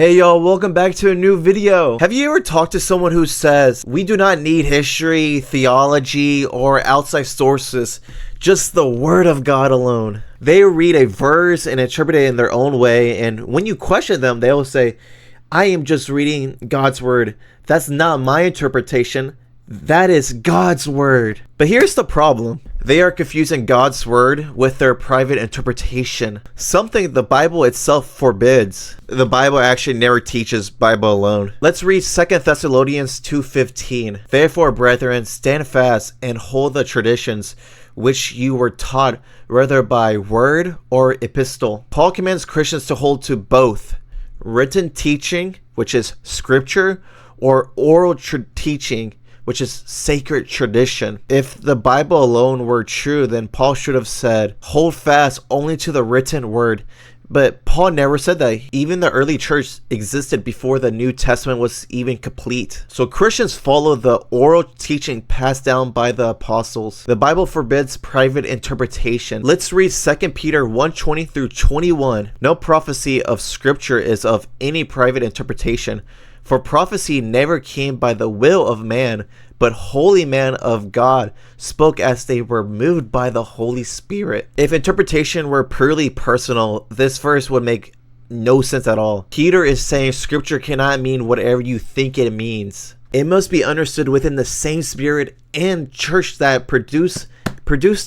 Hey y'all, welcome back to a new video. Have you ever talked to someone who says, we do not need history, theology, or outside sources, just the word of God alone? They read a verse and interpret it in their own way, and when you question them, they'll say, I am just reading God's word. That's not my interpretation. That is God's word. But here's the problem. They are confusing God's word with their private interpretation, something the Bible itself forbids. The Bible actually never teaches Bible alone. Let's read 2 Thessalonians 2:15. Therefore, brethren, stand fast and hold the traditions which you were taught, whether by word or epistle. Paul commands Christians to hold to both written teaching, which is scripture, or oral teaching, which is sacred tradition. If the Bible alone were true, then Paul should have said, hold fast only to the written word. But Paul never said that. Even the early church existed before the New Testament was even complete. So Christians follow the oral teaching passed down by the apostles. The Bible forbids private interpretation. Let's read 2 Peter 1:20 through 21. No prophecy of scripture is of any private interpretation. For prophecy never came by the will of man, but holy men of God spoke as they were moved by the Holy Spirit. If interpretation were purely personal, this verse would make no sense at all. Peter is saying scripture cannot mean whatever you think it means. It must be understood within the same spirit and church that produced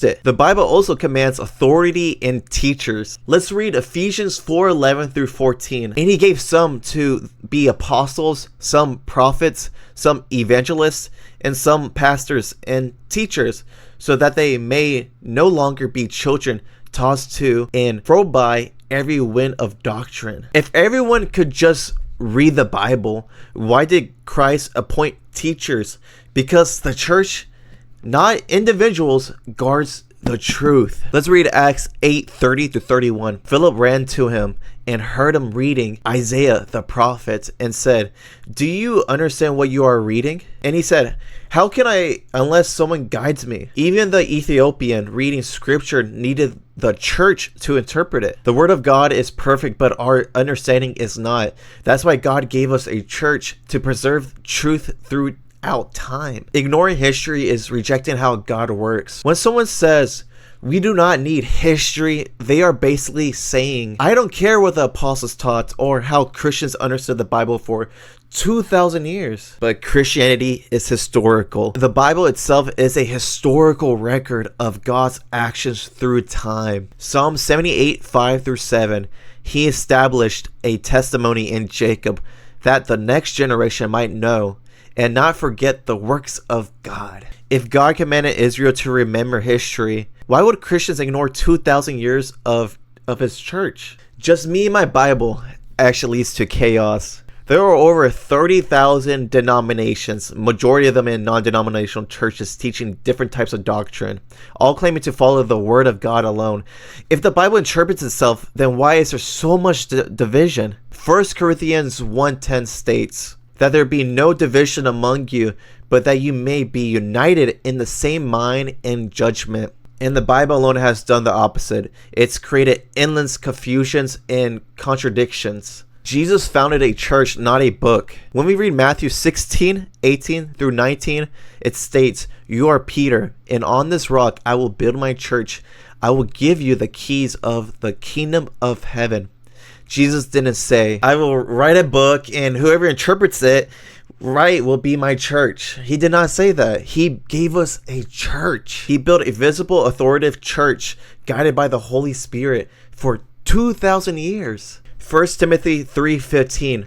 it. The Bible also commands authority in teachers. Let's read Ephesians 4:11 through 14. And he gave some to be apostles, some prophets, some evangelists, and some pastors and teachers, so that they may no longer be children tossed to and fro by every wind of doctrine. If everyone could just read the Bible, why did Christ appoint teachers? Because the church, not individuals, guards the truth. Let's read Acts 8:30 to 31. Philip ran to him and heard him reading Isaiah the prophet and said, do you understand what you are reading? And he said, how can I unless someone guides me? Even the Ethiopian reading scripture needed the church to interpret it. The word of God is perfect, but our understanding is not. That's why God gave us a church to preserve truth throughout time. Ignoring history is rejecting how God works. When someone says, we do not need history, they are basically saying, I don't care what the apostles taught or how Christians understood the Bible for 2,000 years. But Christianity is historical. The Bible itself is a historical record of God's actions through time. Psalm 78:5 through 7. He established a testimony in Jacob that the next generation might know and not forget the works of God. If God commanded Israel to remember history, why would Christians ignore 2,000 years of his church? Just me and my Bible actually leads to chaos. There are over 30,000 denominations, majority of them in non-denominational churches teaching different types of doctrine, all claiming to follow the word of God alone. If the Bible interprets itself, then why is there so much division? 1 Corinthians 1:10 states that there be no division among you, but that you may be united in the same mind and judgment. And the Bible alone has done the opposite. It's created endless confusions and contradictions. Jesus founded a church, not a book. When we read Matthew 16:18 through 19, it states, you are Peter, and on this rock I will build my church. I will give you the keys of the kingdom of heaven. Jesus didn't say, I will write a book and whoever interprets it right will be my church. He did not say that. He gave us a church. He built a visible, authoritative church guided by the Holy Spirit for 2,000 years. 1 Timothy 3:15.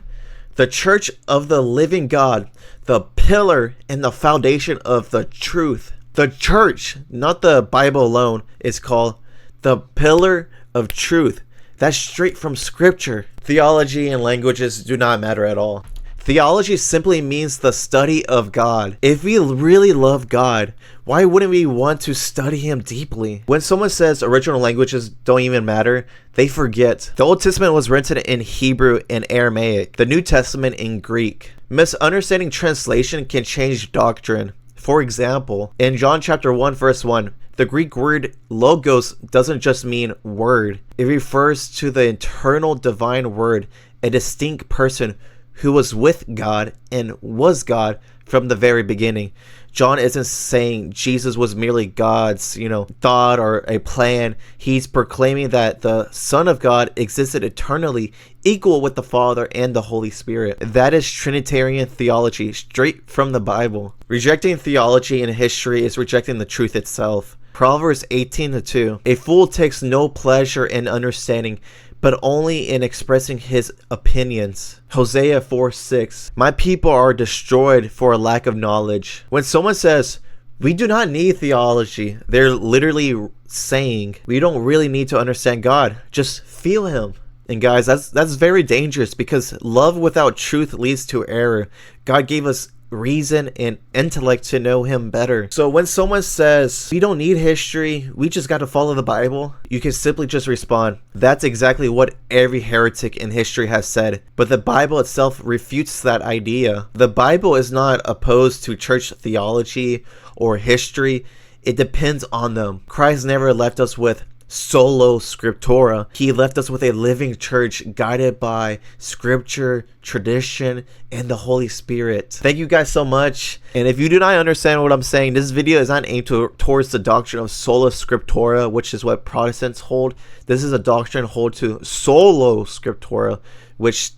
The church of the living God, the pillar and the foundation of the truth. The church, not the Bible alone, is called the pillar of truth. That's straight from scripture. Theology and languages do not matter at all. Theology simply means the study of God. If we really love God, why wouldn't we want to study him deeply? When someone says original languages don't even matter, they forget. The Old Testament was written in Hebrew and Aramaic, the New Testament in Greek. Misunderstanding translation can change doctrine. For example, in John chapter 1 verse 1, the Greek word logos doesn't just mean word. It refers to the eternal divine word a distinct person who was with God and was God from the very beginning. John isn't saying Jesus was merely God's, thought or a plan. He's proclaiming that the Son of God existed eternally, equal with the Father and the Holy Spirit. That is Trinitarian theology, straight from the Bible. Rejecting theology and history is rejecting the truth itself. Proverbs 18:2. A fool takes no pleasure in understanding, but only in expressing his opinions. Hosea 4:6. My people are destroyed for a lack of knowledge. When someone says, we do not need theology, they're literally saying, we don't really need to understand God. Just feel him. And guys, that's very dangerous, because love without truth leads to error. God gave us reason and intellect to know him better. So when someone says we don't need history, we just got to follow the Bible, you can simply just respond, that's exactly what every heretic in history has said. But the Bible itself refutes that idea. The Bible is not opposed to church theology or history. It depends on them. Christ never left us with Solo Scriptura. He left us with a living church guided by scripture, tradition, and the Holy Spirit. Thank you guys so much. And if you do not understand what I'm saying, this video is not aimed towards the doctrine of Sola Scriptura, which is what Protestants hold. This is a doctrine hold to Solo Scriptura, which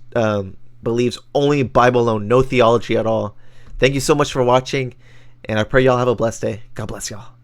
believes only Bible alone, no theology at all. Thank you so much for watching, and I pray y'all have a blessed day. God bless y'all.